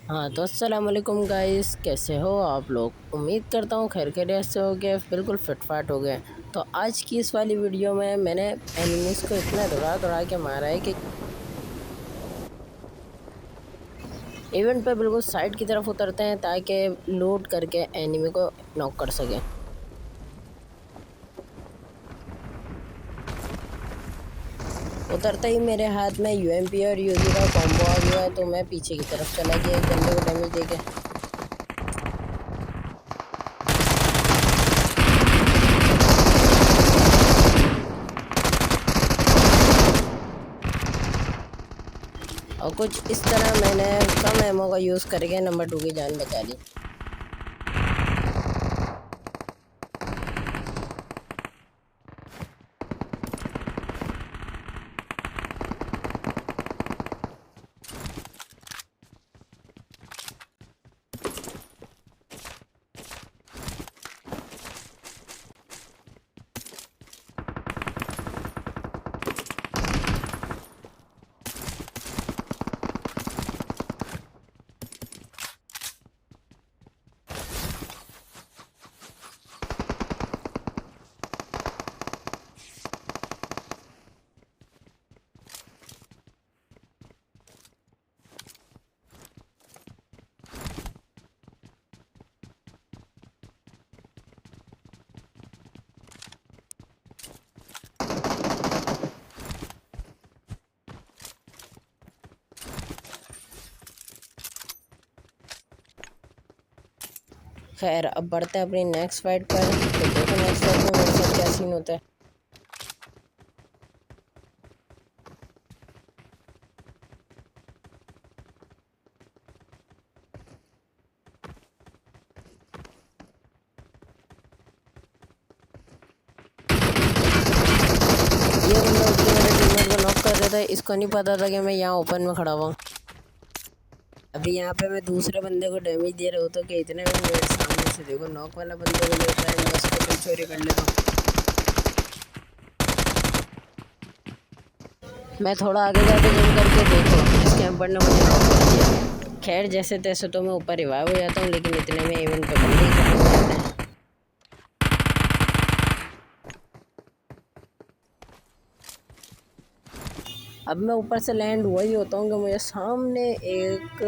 हाँ तो अस्सलाम वालेकुम गाइस, कैसे हो आप लोग। उम्मीद करता हूँ खैर खैरियत से हो गए, बिल्कुल फिटफाट हो गए। तो आज की इस वाली वीडियो में मैंने एनिमीज़ को इतना दौड़ा दौड़ा के मारा है कि इवेंट पे बिल्कुल साइड की तरफ उतरते हैं ताकि लूट करके एनिमी को नॉक कर सकें। उतरते ही मेरे हाथ में यूएमपी और यूजी का कॉम्बो आ गया, तो मैं पीछे की तरफ चला गया एक बंदे को डैमेज देके। और कुछ इस तरह मैंने कम एमो का यूज़ करके नंबर 2 की जान बचा ली। खैर अब बढ़ते हैं अपनी नेक्स्ट फाइट पर। तो देखो नेक्स्ट फाइट में मेरे साथ क्या सीन होता है। ये बंदा उठ के मेरे टीममेट को नॉक कर रहा था, इसको नहीं पता था कि मैं यहाँ ओपन में खड़ा हुआ। अभी यहाँ पे मैं दूसरे बंदे को डैमेज दे रहा होता कि इतने में मेरे सामने से देखो नॉक वाला बंदा मुझे होता है, मैं उसको फिर चोरी कर लेता हूँ। मैं थोड़ा आगे जाके जूम करके देखो इस कैंपर ने मुझे नॉक कर दिया। खैर जैसे तैसे तो मैं ऊपर रिवाइव हो जाता हूँ, लेकिन इतने में इवेंट पे बंदे ही खत्म हो जाते हैं। अब मैं ऊपर से लैंड हुआ ही होता हूँ कि मुझे सामने एक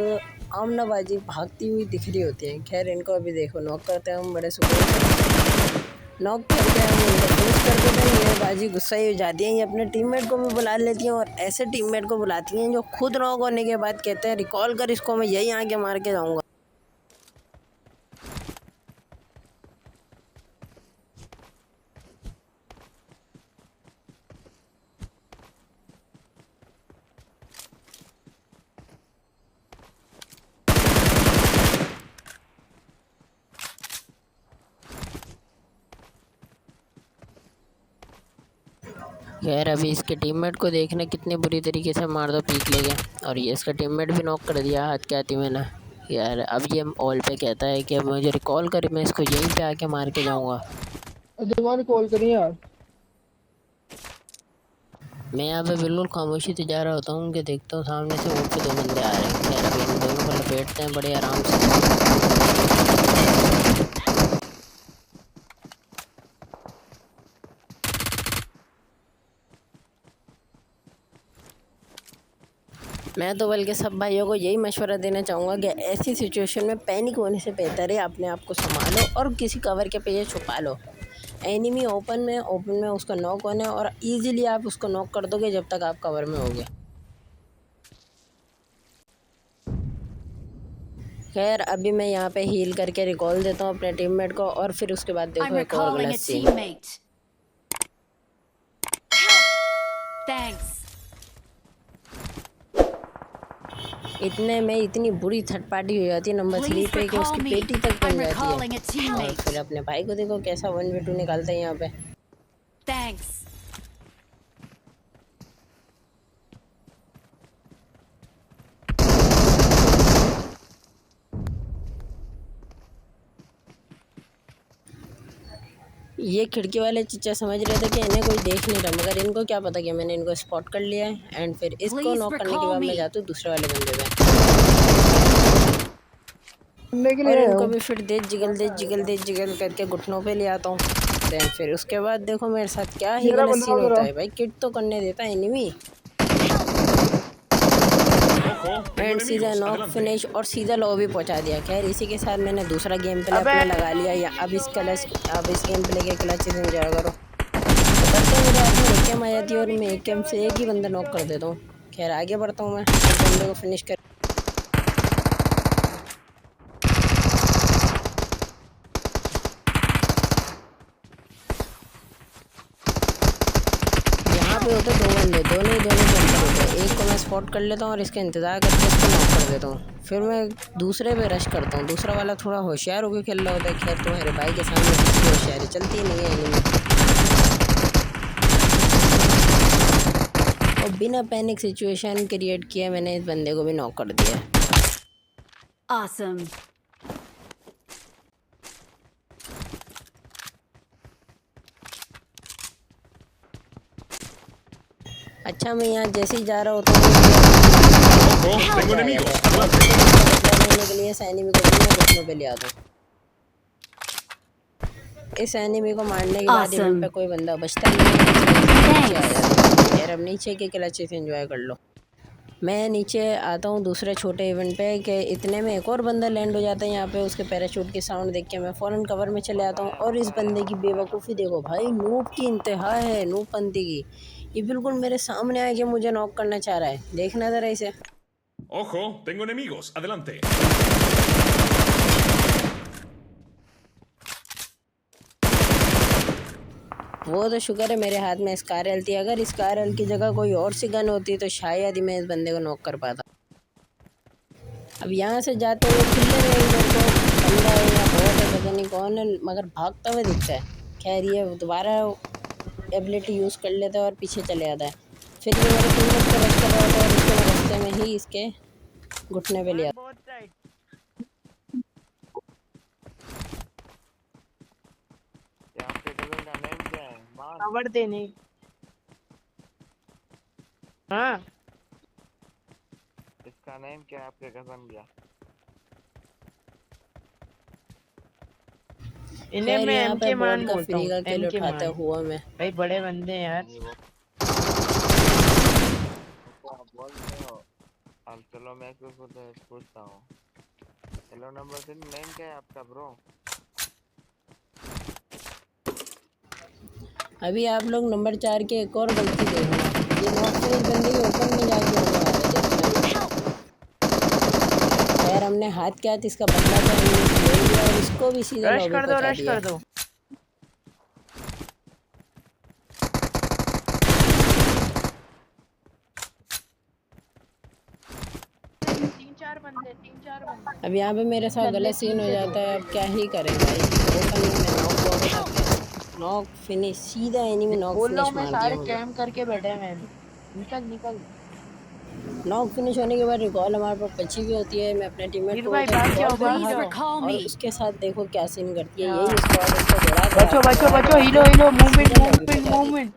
आमनाबाजी भागती हुई दिख रही होती है। खैर इनको अभी देखो नॉक करते हैं हम बड़े सुकून से। नॉक करके हम इनको फिनिश कर देते हैं। ये बाजी गुस्सा ही हो जाती है, ये अपने टीममेट को भी बुला लेती हैं और ऐसे टीममेट को बुलाती हैं जो खुद नॉक होने के बाद कहते हैं रिकॉल कर इसको, मैं यही आके मार के जाऊँगा। खैर अभी इसके टीममेट को देखने कितनी बुरी तरीके से मार दो पीक ले गया, और ये इसका टीममेट भी नॉक कर दिया हाथ के आती मैंने। यार अब ये ऑल पे कहता है कि अब मुझे रिकॉल कर, मैं इसको यहीं पे आके मार के जाऊंगा। दीवान कॉल करिए यार। मैं यहाँ पे बिल्कुल खामोशी से जा रहा होता हूँ कि देखता हूँ सामने से ऊँट पे 2 बंदे आ रहे हैं। खैर अभी इन दोनों को लपेटते हैं बड़े आराम से। मैं तो बल्कि सब भाइयों को यही मशवरा देना चाहूँगा कि ऐसी सिचुएशन में पैनिक होने से बेहतर है अपने आप को संभालो और किसी कवर के पीछे छुपा लो। एनिमी ओपन में उसका नॉक होना है और इजीली आप उसको नॉक कर दोगे जब तक आप कवर में होगे। खैर अभी मैं यहाँ पे हील करके रिकॉल देता हूँ अपने टीममेट को, और फिर उसके बाद I'm देखो एक और recalling a गलत सीन। teammate. Thanks. इतने में इतनी बुरी थर्ड पार्टी हो जाती है नंबर 3 Please पे कि recall उसकी me. पेटी तक बन I'm जाती recalling a है। और teammate. फिर अपने भाई को देखो कैसा 1v2 निकालता है यहाँ पे। Thanks. ये खिड़की वाले चीचा समझ रहे थे कि इन्हें कोई देख नहीं रहा, मगर इनको क्या पता कि मैंने इनको स्पॉट कर लिया है। एंड फिर इसको Please नॉक करने के recall बाद मैं me. जाता हूँ दूसरे वाले बंदे पे। मरने के और लिए इनको भी फिर दे जिगल करके घुटनों पे ले आता हूँ। देन फिर उसके बाद देखो मेरे साथ क्या ही मेरा गलत बंदा सीन होता उधर। है भाई, किट तो करने देता है एनिमी Ojo, tengo एंड सीधा enemigos. Knock Adelante. फिनिश और सीधा लॉबी पहुंचा दिया। खैर इसी के साथ मैंने दूसरा गेम प्ले अबे अपना लगा लिया। या अब इस गेम प्ले के क्लच एंजॉय करो। करते हैं, मेरे हाथ में एक एम आ जाती है और मैं एक एम से एक ही बंदा नॉक कर देता हूँ। खैर आगे बढ़ता हूँ मैं इस बंदे को फिनिश कर। यहाँ पे होते दो बंदे, दोनों के अंदर होते हैं। एक को मैं स्पॉट कर लेता हूँ और इसका इंतज़ार करके इसको नॉक कर देता हूँ। फिर मैं दूसरे पे रश करता हूँ। दूसरा वाला थोड़ा होशियार होकर खेल रहा होता है। खैर तुम्हारे भाई के सामने किसी होशियारी चलती नहीं है एनिमी। और बिना पैनिक सिचुएशन क्रिएट किए मैंने इस बंदे को भी नॉक कर दिया। Awesome. अच्छा मैं यहाँ जैसे ही जा रहा होता हूँ Ojo, tengo enemigos. Adelante. लेने के लिए इस एनिमी को भी मैं घुटनों पे ले आता हूँ। इस एनिमी को मारने के बाद Awesome. इवेंट पे कोई बंदा बचता नहीं है। नीचे आ जाता है। यार अब नीचे के क्लचेस एंजॉय कर लो। मैं नीचे आता हूँ दूसरे छोटे इवेंट पे कि इतने में एक और बंदा लैंड हो जाता है यहाँ पे। उसके पैराशूट की साउंड देख के मैं फ़ौरन कवर में चले आता हूँ। और इस बंदे की बेवकूफ़ी देखो भाई, नूब की इंतहा है, नूब पंती की। ये बिल्कुल मेरे सामने आके मुझे नॉक करना चाह रहा है। देखना ज़रा इसे। Ojo, tengo enemigos. Adelante. वो तो शुक्र है मेरे हाथ में स्कार एल थी। अगर स्कार एल की जगह कोई और सी गन होती तो शायद ही मैं इस बंदे को नॉक कर पाता। अब यहाँ से जाते हुए खुले में मेरे को बंदा है या बहुत है, पता नहीं कौन है, मगर भागता हुआ दिखता है। खैर ये दोबारा एबिलिटी यूज़ कर लेता है और पीछे चले आता है। फिर ये मेरे टीममेट को रश कर रहा होता है और इसके रास्ते में ही इसके घुटने पे ले आता खबर देने। हाँ इसका नेम क्या है आपके कजन क्या? इन्हें खैर मैं यहाँ एम पे के बोर्ड मान का बोलता फ्री हूँ। का किल एम के उठाता मान हुआ मैं। भाई बड़े बंदे हैं यार। नहीं वो तो आप बोलते हो। अब चलो मैं कुछ पूछता हूँ। हेलो नंबर 3 नेम क्या है आपका ब्रो? अभी आप लोग नंबर 4 की एक और गलती देखना। ये नॉक से इस बंदे के ऊपर में जाके होने वाला है देखना। खैर हमने हाथ क्या इसका बदला तो हमने ले लिया और इसको भी सीधा रश लॉबी कर दो, पहुंचा रश दिया। कर दो। तीन चार बंदे। अब यहाँ पे मेरे साथ गलत सीन हो जाता है। अब क्या ही करें भाई। ओपन में नॉक नॉक फिनिश, सीधा एनिमी नॉक बोल रहा फिनिश हूँ मैं, मार दिया सारे मुझे। कैम करके बैठे हैं मैंने। निकल निकल। नॉक फिनिश होने के बाद रिकॉल हमारे पास बची भी होती है। मैं अपने टीममेट हीर को भाई बोलता हूँ भाग जाओ, रिकॉल दे भाग Please जाओ। recall और me. उसके साथ देखो क्या सीन करती है। हाँ। यही स्क्वाड उसको बचो बचो बचो, हिलो हिलो, मूवमेंट सीधा लॉबी मूवमेंट पहुंचा दी। मूवमेंट।